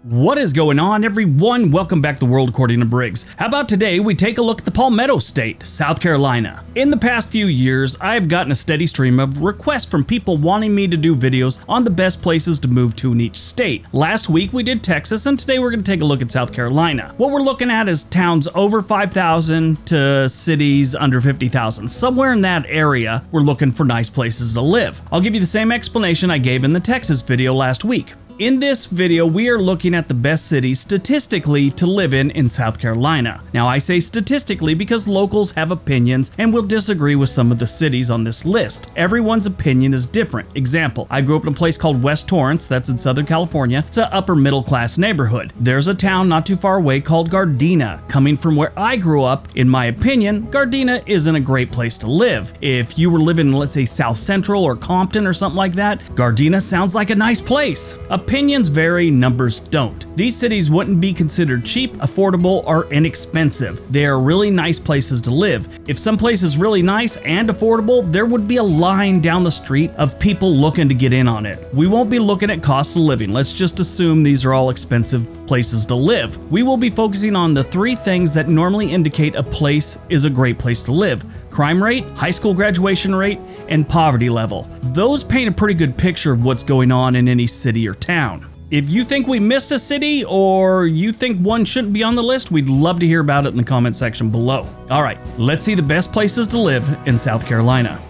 What is going on, everyone? Welcome back to World According to Briggs. How about today we take a look at the Palmetto State, South Carolina. In the past few years, I've gotten a steady stream of requests from people wanting me to do videos on the best places to move to in each state. Last week we did Texas, and today we're going to take a look at South Carolina. What we're looking at is towns over 5,000 to cities under 50,000. Somewhere in that area, we're looking for nice places to live. I'll give you the same explanation I gave in the Texas video last week. In this video, we are looking at the best cities statistically to live in South Carolina. Now, I say statistically because locals have opinions and will disagree with some of the cities on this list. Everyone's opinion is different. Example, I grew up in a place called West Torrance, that's in Southern California. It's an upper middle class neighborhood. There's a town not too far away called Gardena. Coming from where I grew up, in my opinion, Gardena isn't a great place to live. If you were living in, let's say, South Central or Compton or something like that, Gardena sounds like a nice place. Opinions vary, numbers don't. These cities wouldn't be considered cheap, affordable, or inexpensive. They are really nice places to live. If some place is really nice and affordable, there would be a line down the street of people looking to get in on it. We won't be looking at cost of living. Let's just assume these are all expensive places to live. We will be focusing on the three things that normally indicate a place is a great place to live: crime rate, high school graduation rate, and poverty level. Those paint a pretty good picture of what's going on in any city or town. If you think we missed a city or you think one shouldn't be on the list, we'd love to hear about it in the comment section below. All right, let's see the best places to live in South Carolina.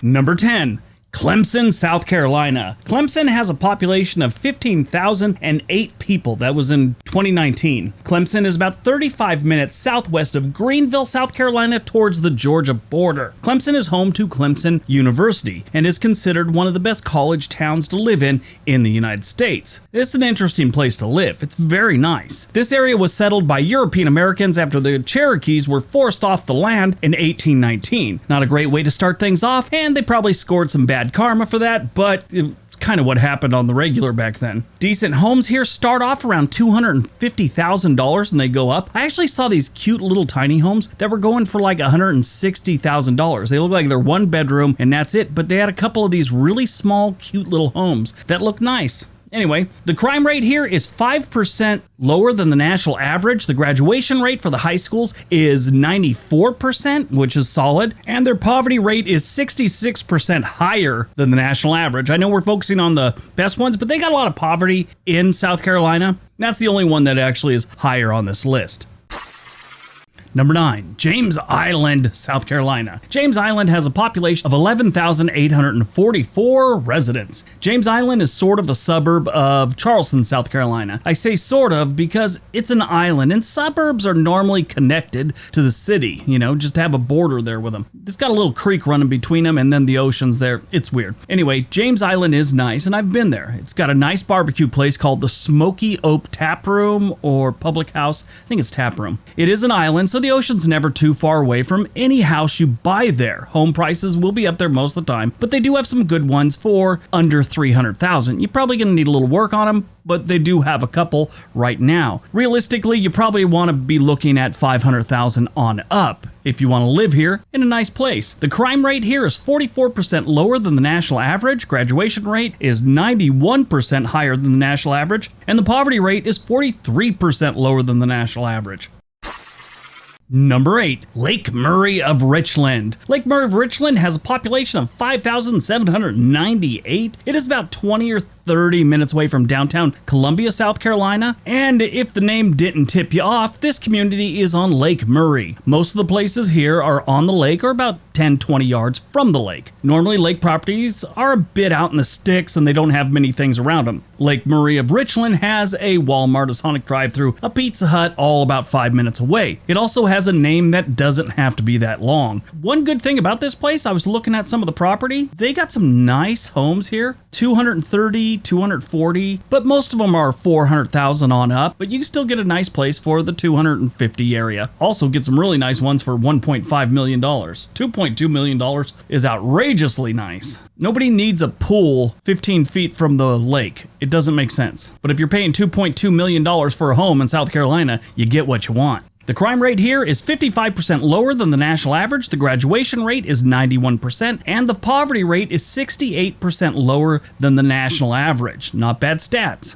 Number 10. Clemson, South Carolina. Clemson has a population of 15,008 people. That was in 2019. Clemson is about 35 minutes southwest of Greenville, South Carolina, towards the Georgia border. Clemson is home to Clemson University and is considered one of the best college towns to live in the United States. It's an interesting place to live. It's very nice. This area was settled by European Americans after the Cherokees were forced off the land in 1819. Not a great way to start things off, and they probably scored some bad karma for that, but it's kind of what happened on the regular back then. Decent homes here start off around $250,000 and they go up. I actually saw these cute little tiny homes that were going for like $160,000. They look like they're one bedroom and that's it, but they had a couple of these really small, cute little homes that look nice. Anyway, the crime rate here is 5% lower than the national average. The graduation rate for the high schools is 94%, which is solid. And their poverty rate is 66% higher than the national average. I know we're focusing on the best ones, but they got a lot of poverty in South Carolina. That's the only one that actually is higher on this list. Number 9, James Island, South Carolina. James Island has a population of 11,844 residents. James Island is sort of a suburb of Charleston, South Carolina. I say sort of because it's an island and suburbs are normally connected to the city, just have a border there with them. It's got a little creek running between them and then the ocean's there. It's weird. Anyway, James Island is nice and I've been there. It's got a nice barbecue place called the Smoky Oak Tap Room or Public House. I think it's Tap Room. It is an island, so the ocean's never too far away from any house you buy there. Home prices will be up there most of the time, but they do have some good ones for under $300,000. You're probably going to need a little work on them, but they do have a couple right now. Realistically, you probably want to be looking at $500,000 on up if you want to live here in a nice place. The crime rate here is 44% lower than the national average. Graduation rate is 91% higher than the national average, and the poverty rate is 43% lower than the national average. Number 8, Lake Murray of Richland. Lake Murray of Richland has a population of 5,798. It is about 20 or 30 minutes away from downtown Columbia, South Carolina. And if the name didn't tip you off, this community is on Lake Murray. Most of the places here are on the lake or about 10-20 yards from the lake. Normally, lake properties are a bit out in the sticks and they don't have many things around them. Lake Murray of Richland has a Walmart, a Sonic drive-thru, a Pizza Hut, all about 5 minutes away. It also has a name that doesn't have to be that long. One good thing about this place, I was looking at some of the property, they got some nice homes here, 230, 240, but most of them are 400,000 on up, but you can still get a nice place for the 250 area. Also get some really nice ones for $1.5 million. $2.2 million is outrageously nice. Nobody needs a pool 15 feet from the lake. It doesn't make sense. But if you're paying $2.2 million for a home in South Carolina, you get what you want. The crime rate here is 55% lower than the national average, the graduation rate is 91%, and the poverty rate is 68% lower than the national average. Not bad stats.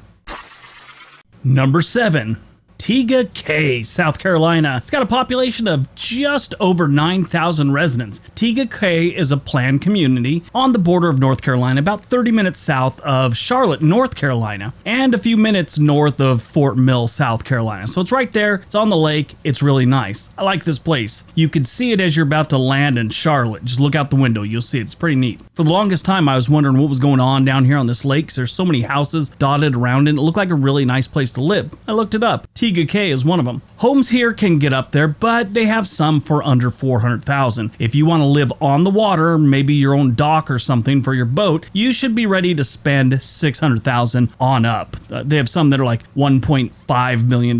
Number 7. Tega Cay, South Carolina. It's got a population of just over 9,000 residents. Tega Cay is a planned community on the border of North Carolina, about 30 minutes south of Charlotte, North Carolina, and a few minutes north of Fort Mill, South Carolina. So it's right there. It's on the lake. It's really nice. I like this place. You can see it as you're about to land in Charlotte. Just look out the window. You'll see it. It's pretty neat. For the longest time, I was wondering what was going on down here on this lake, because there's so many houses dotted around it. It looked like a really nice place to live. I looked it up. Tega Cay is one of them. Homes here can get up there, but they have some for under $400,000. If you want to live on the water, maybe your own dock or something for your boat, you should be ready to spend $600,000 on up. They have some that are like $1.5 million.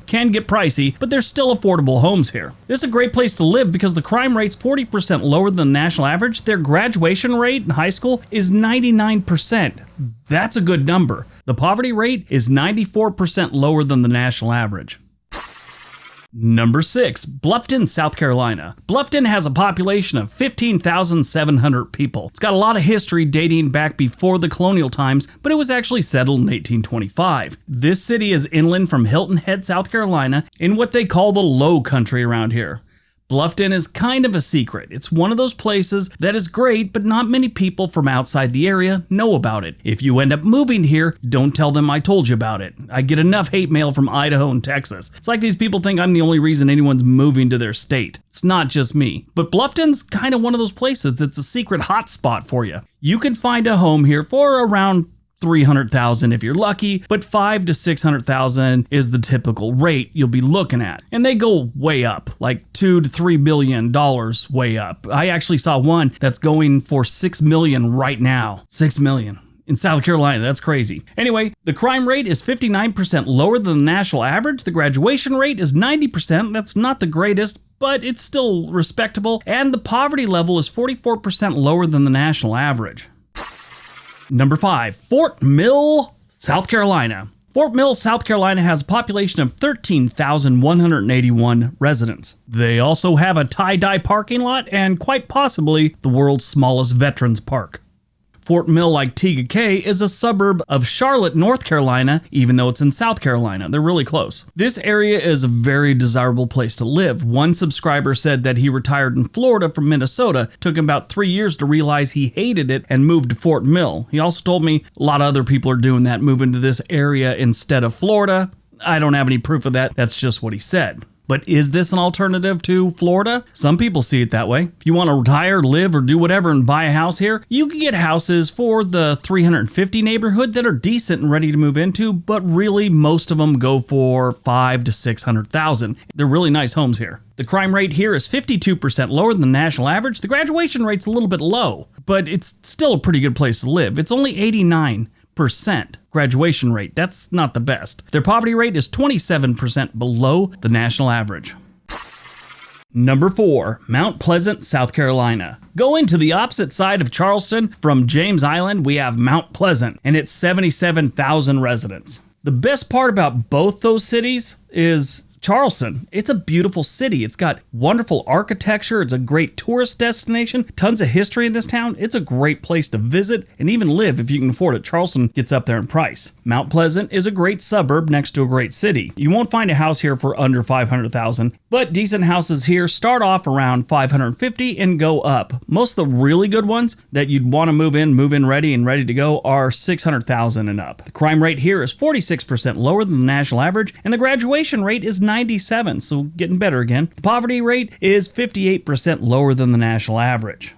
Can get pricey, but they're still affordable homes here. This is a great place to live because the crime rate's 40% lower than the national average. Their graduation rate in high school is 99%. That's a good number. The poverty rate is 94% lower than the national average. Number 6, Bluffton, South Carolina. Bluffton has a population of 15,700 people. It's got a lot of history dating back before the colonial times, but it was actually settled in 1825. This city is inland from Hilton Head, South Carolina, in what they call the low country around here. Bluffton is kind of a secret. It's one of those places that is great, but not many people from outside the area know about it. If you end up moving here, don't tell them I told you about it. I get enough hate mail from Idaho and Texas. It's like these people think I'm the only reason anyone's moving to their state. It's not just me. But Bluffton's kind of one of those places that's a secret hotspot for you. You can find a home here for around $300,000 if you're lucky, but $500,000 to $600,000 is the typical rate you'll be looking at. And they go way up, like $2 to $3 million way up. I actually saw one that's going for $6 million right now. $6 million. In South Carolina, that's crazy. Anyway, the crime rate is 59% lower than the national average. The graduation rate is 90%. That's not the greatest, but it's still respectable. And the poverty level is 44% lower than the national average. Number 5, Fort Mill, South Carolina. Fort Mill, South Carolina has a population of 13,181 residents. They also have a tie-dye parking lot and quite possibly the world's smallest veterans park. Fort Mill, like Tega Cay, is a suburb of Charlotte, North Carolina, even though it's in South Carolina. They're really close. This area is a very desirable place to live. One subscriber said that he retired in Florida from Minnesota. It took him about 3 years to realize he hated it and moved to Fort Mill. He also told me a lot of other people are doing that, moving to this area instead of Florida. I don't have any proof of that. That's just what he said. But is this an alternative to Florida? Some people see it that way. If you want to retire, live, or do whatever and buy a house here, you can get houses for the 350 neighborhood that are decent and ready to move into, but really most of them go for $500,000 to $600,000. They're really nice homes here. The crime rate here is 52% lower than the national average. The graduation rate's a little bit low, but it's still a pretty good place to live. It's only 89% graduation rate. That's not the best. Their poverty rate is 27% below the national average. Number 4, Mount Pleasant, South Carolina. Going to the opposite side of Charleston from James Island, we have Mount Pleasant, and it's 77,000 residents. The best part about both those cities is Charleston. It's a beautiful city. It's got wonderful architecture. It's a great tourist destination. Tons of history in this town. It's a great place to visit and even live if you can afford it. Charleston gets up there in price. Mount Pleasant is a great suburb next to a great city. You won't find a house here for under $500,000, but decent houses here start off around $550,000 and go up. Most of the really good ones that you'd want to move in ready and ready to go are $600,000 and up. The crime rate here is 46% lower than the national average, and the graduation rate is 97, so getting better again. The poverty rate is 58% lower than the national average.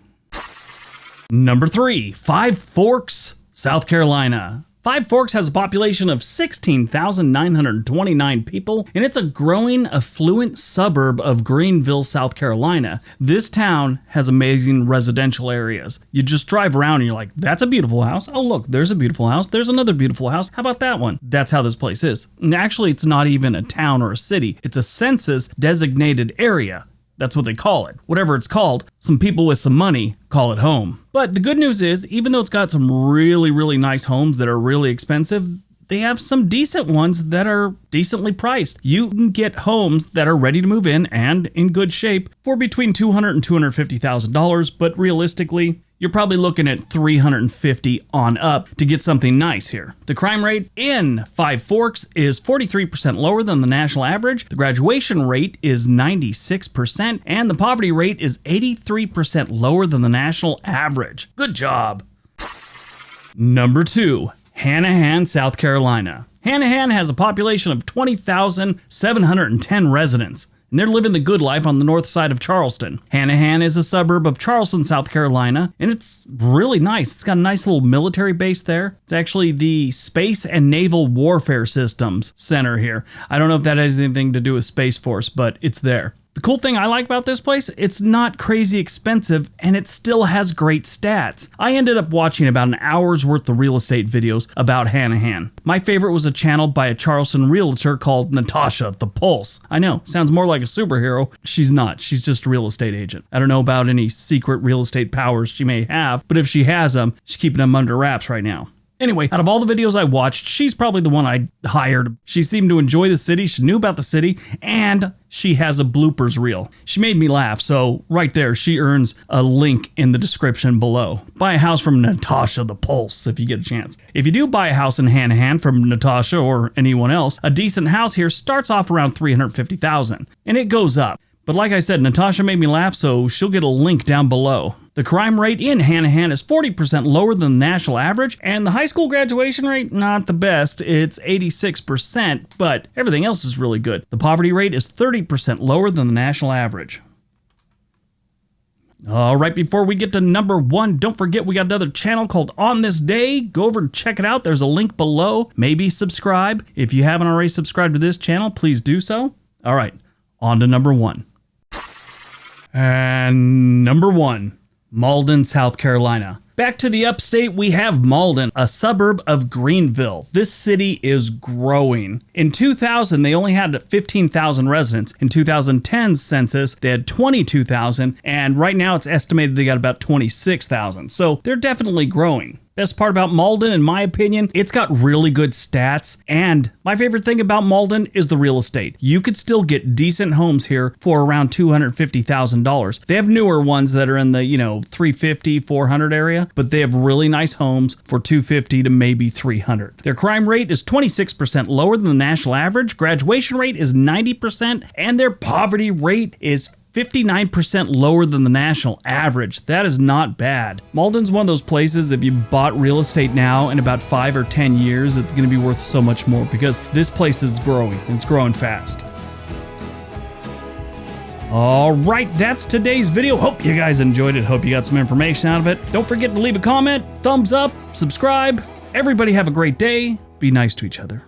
Number 3, Five Forks, South Carolina. Five Forks has a population of 16,929 people, and it's a growing, affluent suburb of Greenville, South Carolina. This town has amazing residential areas. You just drive around and you're like, that's a beautiful house. Oh, look, there's a beautiful house. There's another beautiful house. How about that one? That's how this place is. And actually, it's not even a town or a city. It's a census-designated area. That's what they call it. Whatever it's called, some people with some money call it home. But the good news is, even though it's got some really, really nice homes that are really expensive, they have some decent ones that are decently priced. You can get homes that are ready to move in and in good shape for between $200,000 and $250,000, but realistically, you're probably looking at $350 on up to get something nice here. The crime rate in Five Forks is 43% lower than the national average. The graduation rate is 96%, and the poverty rate is 83% lower than the national average. Good job. Number 2, Hanahan, South Carolina. Hanahan has a population of 20,710 residents, and they're living the good life on the north side of Charleston. Hanahan is a suburb of Charleston, South Carolina, and it's really nice. It's got a nice little military base there. It's actually the Space and Naval Warfare Systems Center here. I don't know if that has anything to do with Space Force, but it's there. The cool thing I like about this place, it's not crazy expensive and it still has great stats. I ended up watching about an hour's worth of real estate videos about Hanahan. My favorite was a channel by a Charleston realtor called Natasha The Pulse. I know, sounds more like a superhero. She's not, she's just a real estate agent. I don't know about any secret real estate powers she may have, but if she has them, she's keeping them under wraps right now. Anyway, out of all the videos I watched, she's probably the one I hired. She seemed to enjoy the city, she knew about the city, and she has a bloopers reel. She made me laugh, so right there, she earns a link in the description below. Buy a house from Natasha The Pulse if you get a chance. If you do buy a house in Hanahan from Natasha or anyone else, a decent house here starts off around $350,000, and it goes up. But like I said, Natasha made me laugh, so she'll get a link down below. The crime rate in Hanahan is 40% lower than the national average, and the high school graduation rate, not the best. It's 86%, but everything else is really good. The poverty rate is 30% lower than the national average. All right, before we get to number 1, don't forget we got another channel called On This Day. Go over and check it out. There's a link below. Maybe subscribe. If you haven't already subscribed to this channel, please do so. All right, on to number 1. And number 1, Malden, South Carolina. Back to the upstate, we have Malden, a suburb of Greenville. This city is growing. In 2000, they only had 15,000 residents. In 2010's census, they had 22,000, and right now it's estimated they got about 26,000. So they're definitely growing. Best part about Malden, in my opinion, it's got really good stats, and my favorite thing about Malden is the real estate. You could still get decent homes here for around $250,000. They have newer ones that are in the, $350,000, $400,000 area, but they have really nice homes for $250,000 to maybe $300,000. Their crime rate is 26% lower than the national average, graduation rate is 90%, and their poverty rate is 59% lower than the national average. That is not bad. Malden's one of those places, if you bought real estate now, in about 5 or 10 years, it's going to be worth so much more because this place is growing, and it's growing fast. All right, that's today's video. Hope you guys enjoyed it. Hope you got some information out of it. Don't forget to leave a comment, thumbs up, subscribe. Everybody have a great day. Be nice to each other.